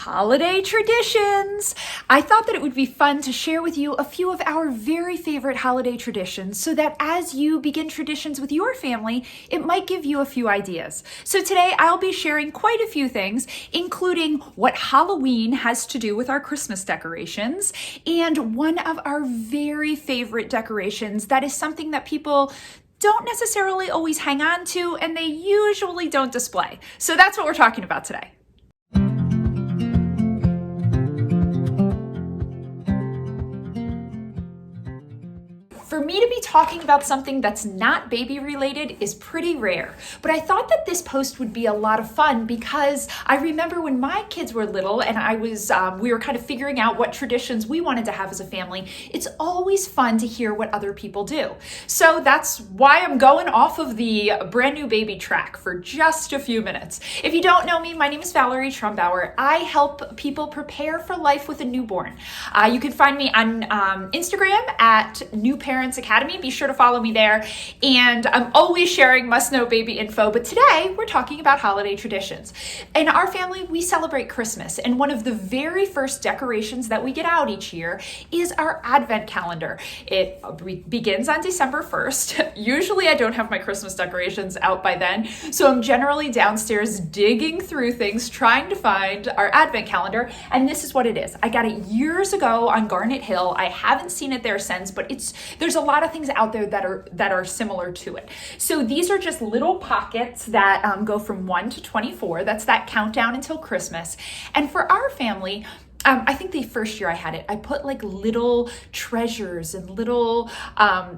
holiday traditions. I thought that it would be fun to share with you a few of our very favorite holiday traditions so that as you begin traditions with your family, it might give you a few ideas. So today I'll be sharing quite a few things, including what Halloween has to do with our Christmas decorations, and one of our very favorite decorations that is something that people don't necessarily always hang on to and they usually don't display. So that's what we're talking about today. For me to be talking about something that's not baby related is pretty rare, but I thought that this post would be a lot of fun because I remember when my kids were little and we were kind of figuring out what traditions we wanted to have as a family. It's always fun to hear what other people do. So that's why I'm going off of the brand new baby track for just a few minutes. If you don't know me, my name is Valerie Trumbauer. I help people prepare for life with a newborn. You can find me on Instagram at New Parents Academy. Be sure to follow me there. And I'm always sharing must know baby info. But today we're talking about holiday traditions. In our family, we celebrate Christmas. And one of the very first decorations that we get out each year is our advent calendar. It begins on December 1st. Usually I don't have my Christmas decorations out by then. So I'm generally downstairs digging through things, trying to find our advent calendar. And this is what it is. I got it years ago on Garnet Hill. I haven't seen it there since, but there's a lot of things out there that are similar to it. So these are just little pockets that go from 1 to 24. That's that countdown until Christmas. And for our family, I think the first year I had it, I put like little treasures and little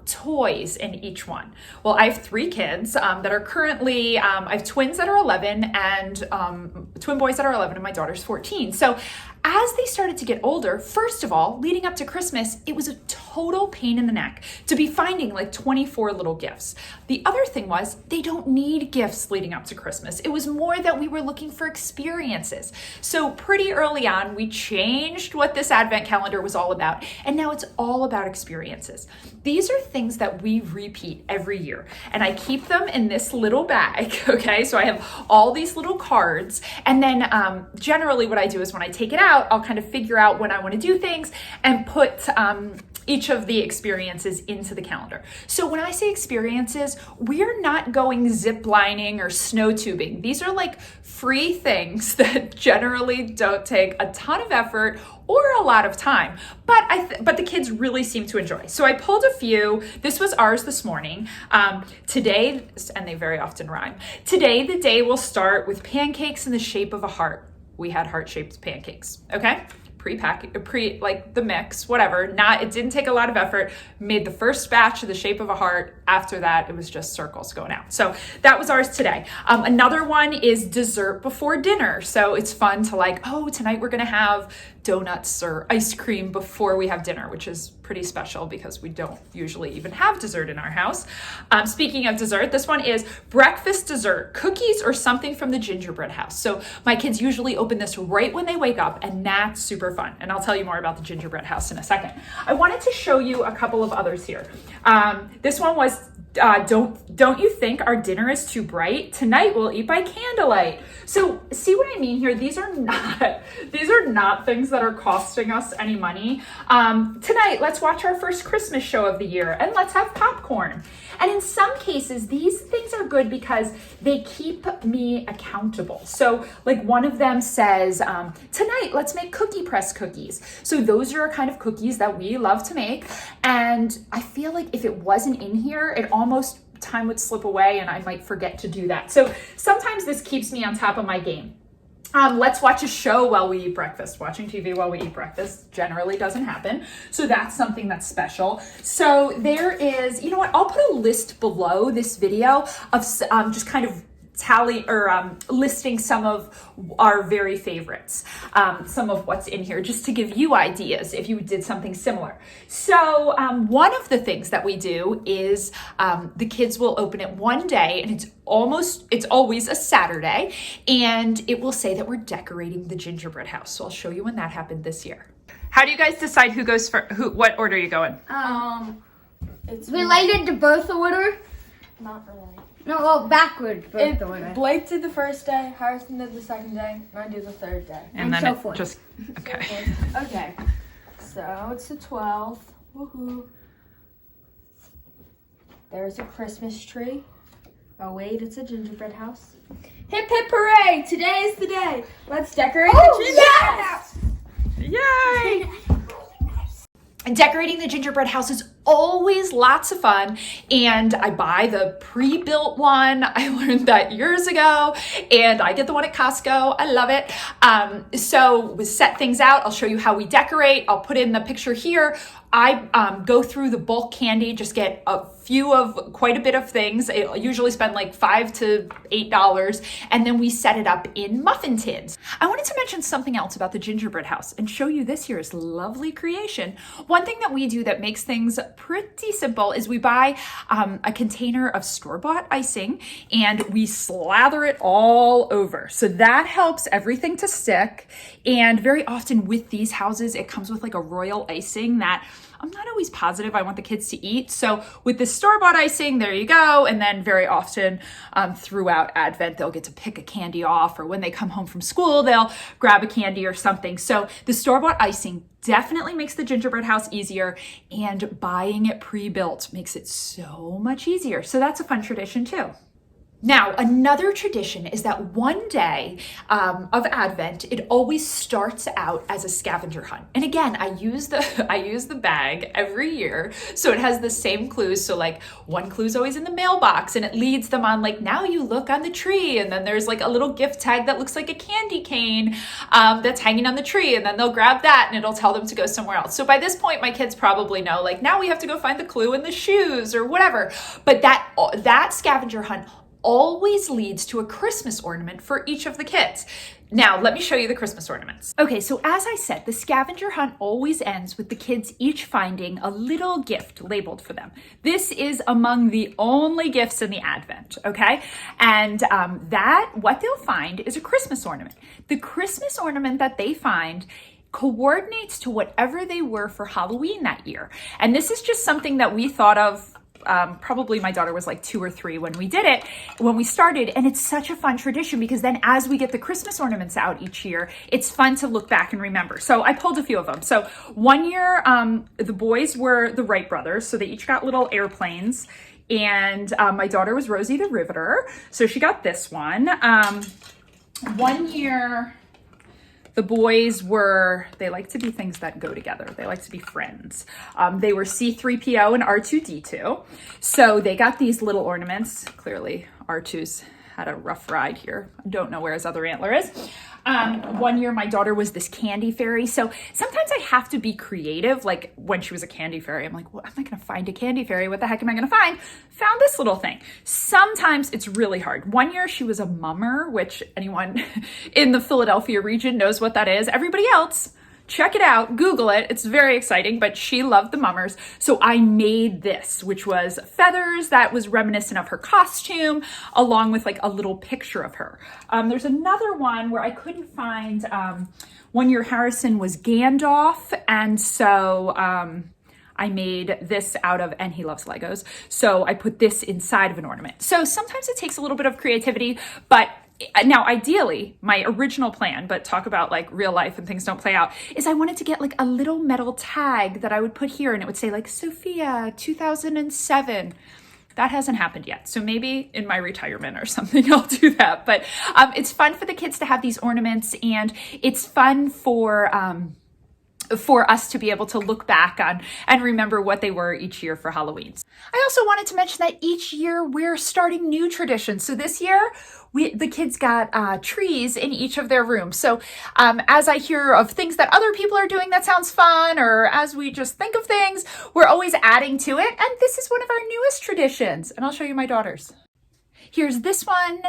toys in each one. Well, I have 3 kids that are currently, I have twins that are 11 and twin boys that are 11 and my daughter's 14. So as they started to get older, first of all, leading up to Christmas, it was a total pain in the neck to be finding like 24 little gifts. The other thing was they don't need gifts leading up to Christmas. It was more that we were looking for experiences. So pretty early on, we changed what this advent calendar was all about. And now it's all about experiences. These are things that we repeat every year. And I keep them in this little bag, okay? So I have all these little cards. And then generally what I do is when I take it out, I'll kind of figure out when I want to do things and put each of the experiences into the calendar. So when I say experiences, we're not going zip lining or snow tubing. These are like free things that generally don't take a ton of effort or a lot of time, but the kids really seem to enjoy. So I pulled a few. This was ours this morning. Today, and they very often rhyme. Today, the day will start with pancakes in the shape of a heart. We had heart-shaped pancakes, okay? Like the mix, whatever. It didn't take a lot of effort. Made the first batch of the shape of a heart. After that, it was just circles going out. So that was ours today. Another one is dessert before dinner. So it's fun to like, oh, tonight we're gonna have donuts or ice cream before we have dinner, which is pretty special because we don't usually even have dessert in our house. Speaking of dessert, this one is breakfast dessert, cookies or something from the gingerbread house. So my kids usually open this right when they wake up, and that's super fun. And I'll tell you more about the gingerbread house in a second. I wanted to show you a couple of others here. This one was don't you think our dinner is too bright? Tonight we'll eat by candlelight. So see what I mean here? These are not things that are costing us any money. Tonight, let's watch our first Christmas show of the year and let's have popcorn. And in some cases, these things are good because they keep me accountable. So like one of them says, tonight, let's make cookie press cookies. So those are a kind of cookies that we love to make. And I feel like if it wasn't in here, time would slip away and I might forget to do that. So sometimes this keeps me on top of my game. Let's watch a show while we eat breakfast. Watching TV while we eat breakfast generally doesn't happen. So that's something that's special. So there is, you know what, I'll put a list below this video of just kind of listing some of our very favorites, some of what's in here, just to give you ideas if you did something similar. So one of the things that we do is the kids will open it one day, and it's always a Saturday, and it will say that we're decorating the gingerbread house. So I'll show you when that happened this year. How do you guys decide who goes for what order you go in? It's related to birth order. Not really. No, well, backwards. Blake did the first day, Harrison did the second day, and I do the third day. And then so it forth. just, okay. Okay, so it's the 12th. Woohoo. There's a Christmas tree. Oh wait, it's a gingerbread house. Hip hip hooray! Today is the day. Let's decorate the gingerbread house. Yay! And decorating the gingerbread house is always lots of fun, and I buy the pre-built one. I learned that years ago, and I get the one at Costco. I love it. So we set things out. I'll show you how we decorate. I'll put in the picture here. I go through the bulk candy, just get quite a bit of things. I usually spend like $5 to $8, and then we set it up in muffin tins. I wanted to mention something else about the gingerbread house and show you this year's lovely creation. One thing that we do that makes things pretty simple is we buy a container of store-bought icing and we slather it all over. So that helps everything to stick. And very often with these houses, it comes with like a royal icing that I'm not always positive I want the kids to eat. So with the store-bought icing, there you go. And then very often throughout Advent, they'll get to pick a candy off, or when they come home from school, they'll grab a candy or something. So the store-bought icing definitely makes the gingerbread house easier, and buying it pre-built makes it so much easier. So that's a fun tradition too. Now, another tradition is that one day of Advent, it always starts out as a scavenger hunt. And again, I use the bag every year, so it has the same clues. So like one clue is always in the mailbox, and it leads them on like, now you look on the tree, and then there's like a little gift tag that looks like a candy cane that's hanging on the tree, and then they'll grab that and it'll tell them to go somewhere else. So by this point, my kids probably know, like, now we have to go find the clue in the shoes or whatever. But that scavenger hunt always leads to a Christmas ornament for each of the kids. Now, let me show you the Christmas ornaments. Okay, so as I said, the scavenger hunt always ends with the kids each finding a little gift labeled for them. This is among the only gifts in the Advent, okay? And what they'll find is a Christmas ornament. The Christmas ornament that they find coordinates to whatever they were for Halloween that year. And this is just something that we thought of. Probably my daughter was like 2 or 3 when we started, and it's such a fun tradition because then as we get the Christmas ornaments out each year, it's fun to look back and remember. So I pulled a few of them. So one year, the boys were the Wright brothers, so they each got little airplanes, and my daughter was Rosie the Riveter, so she got this one. One year, the boys they like to be things that go together. They like to be friends. They were C-3PO and R2-D2. So they got these little ornaments. Clearly, R2's had a rough ride here. I don't know where his other antler is. One year, my daughter was this candy fairy. So sometimes I have to be creative. Like when she was a candy fairy, I'm like, well, I'm not going to find a candy fairy. What the heck am I going to find? Found this little thing. Sometimes it's really hard. One year she was a mummer, which anyone in the Philadelphia region knows what that is. Everybody else, check it out, Google it. It's very exciting, but she loved the mummers. So I made this, which was feathers that was reminiscent of her costume, along with like a little picture of her. There's another one where I couldn't find, one year Harrison was Gandalf, and so I made this out of, and he loves Legos, so I put this inside of an ornament. So sometimes it takes a little bit of creativity, but now, ideally, my original plan, but talk about like real life and things don't play out, is I wanted to get like a little metal tag that I would put here, and it would say like Sophia 2007. That hasn't happened yet. So maybe in my retirement or something, I'll do that. But it's fun for the kids to have these ornaments, and it's fun for us to be able to look back on and remember what they were each year for Halloween. I also wanted to mention that each year we're starting new traditions. So this year, the kids got trees in each of their rooms. So as I hear of things that other people are doing that sounds fun, or as we just think of things, we're always adding to it. And this is one of our newest traditions. And I'll show you my daughter's. Here's this one.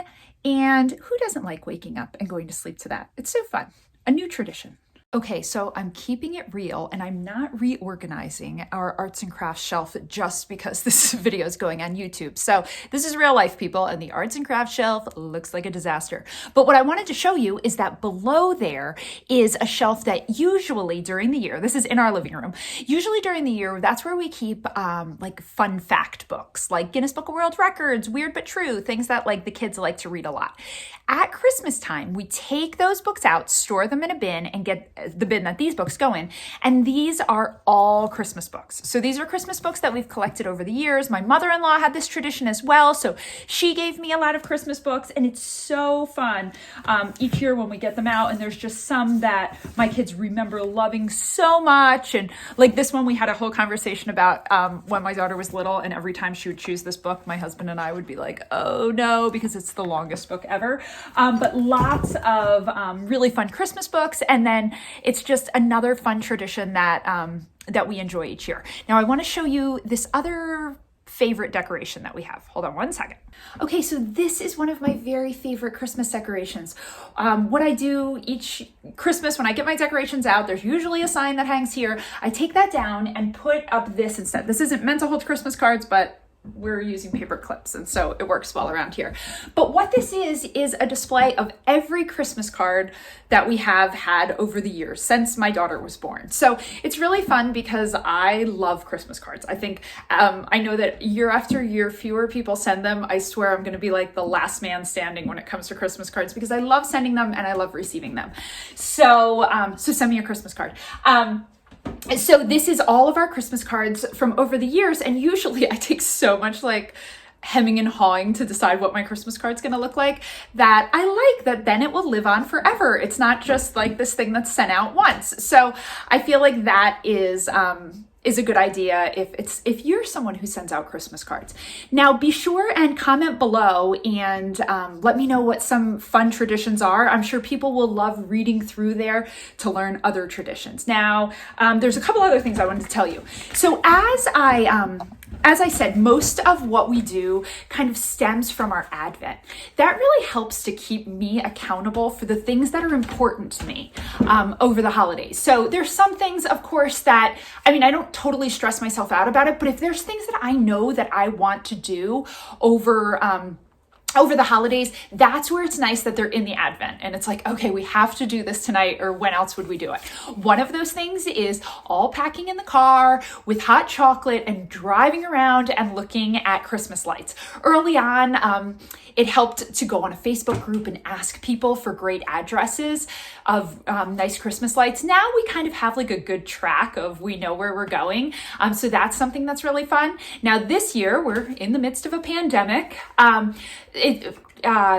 And who doesn't like waking up and going to sleep to that? It's so fun. A new tradition. Okay, so I'm keeping it real and I'm not reorganizing our arts and crafts shelf just because this video is going on YouTube. So this is real life, people, and the arts and crafts shelf looks like a disaster. But what I wanted to show you is that below there is a shelf that usually during the year, this is in our living room, usually during the year, that's where we keep like fun fact books, like Guinness Book of World Records, Weird But True, things that like the kids like to read a lot. At Christmas time, we take those books out, store them in a bin, and get the bin that these books go in. And these are all Christmas books. So these are Christmas books that we've collected over the years. My mother-in-law had this tradition as well. So she gave me a lot of Christmas books, and it's so fun each year when we get them out. And there's just some that my kids remember loving so much. And like this one, we had a whole conversation about when my daughter was little, and every time she would choose this book, my husband and I would be like, oh no, because it's the longest book ever. But lots of really fun Christmas books. And then it's just another fun tradition that that we enjoy each year. Now I want to show you this other favorite decoration that we have. Hold on one second. Okay, so this is one of my very favorite Christmas decorations. What I do each Christmas when I get my decorations out, there's usually a sign that hangs here. I take that down and put up this instead. This isn't meant to hold Christmas cards, but we're using paper clips, and so it works well around here. But what this is a display of every Christmas card that we have had over the years since my daughter was born. So it's really fun because I love Christmas cards. I think I know that year after year, fewer people send them. I swear I'm going to be like the last man standing when it comes to Christmas cards because I love sending them and I love receiving them. So so send me a Christmas card. So this is all of our Christmas cards from over the years, and usually I take so much like hemming and hawing to decide what my Christmas card's gonna look like that I like that then it will live on forever. It's not just like this thing that's sent out once. So I feel like that is a good idea if you're someone who sends out Christmas cards. Now be sure and comment below and let me know what some fun traditions are. I'm sure people will love reading through there to learn other traditions. Now there's a couple other things I wanted to tell you. So as I said, most of what we do kind of stems from our Advent. That really helps to keep me accountable for the things that are important to me over the holidays. So there's some things, of course, that, I mean, I don't totally stress myself out about it, but if there's things that I know that I want to do over the holidays, that's where it's nice that they're in the Advent. And it's like, okay, we have to do this tonight, or when else would we do it? One of those things is all packing in the car with hot chocolate and driving around and looking at Christmas lights. Early on, it helped to go on a Facebook group and ask people for great addresses of nice Christmas lights. Now we kind of have like a good track of, we know where we're going. So that's something that's really fun. Now this year, we're in the midst of a pandemic.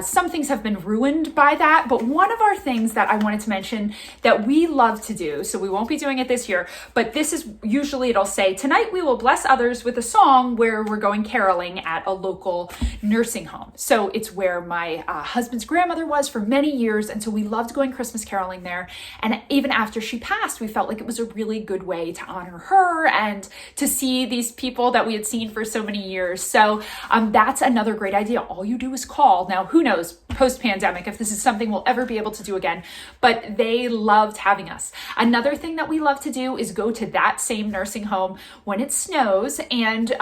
Some things have been ruined by that, but one of our things that I wanted to mention that we love to do, so we won't be doing it this year, but this is usually, it'll say, tonight we will bless others with a song where we're going caroling at a local nursing home. So it's where my husband's grandmother was for many years, and so we loved going Christmas caroling there. And even after she passed, we felt like it was a really good way to honor her and to see these people that we had seen for so many years. So that's another great idea. All you do is call. Now, who knows, post-pandemic, if this is something we'll ever be able to do again, but they loved having us. Another thing that we love to do is go to that same nursing home when it snows, and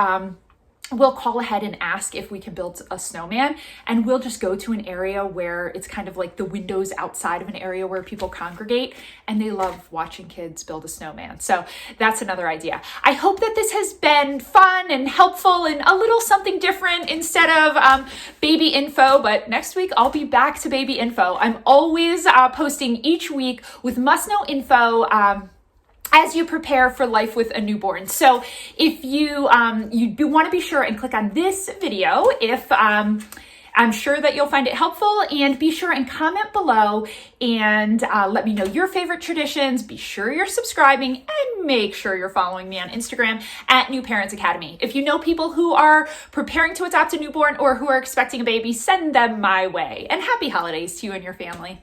we'll call ahead and ask if we can build a snowman, and we'll just go to an area where it's kind of like the windows outside of an area where people congregate, and they love watching kids build a snowman. So that's another idea. I hope that this has been fun and helpful and a little something different instead of baby info, but next week I'll be back to baby info. I'm always posting each week with must-know info as you prepare for life with a newborn. So if you want to be sure and click on this video if I'm sure that you'll find it helpful, and be sure and comment below and let me know your favorite traditions. Be sure you're subscribing and make sure you're following me on Instagram at New Parents Academy. If you know people who are preparing to adopt a newborn or who are expecting a baby, send them my way. And happy holidays to you and your family.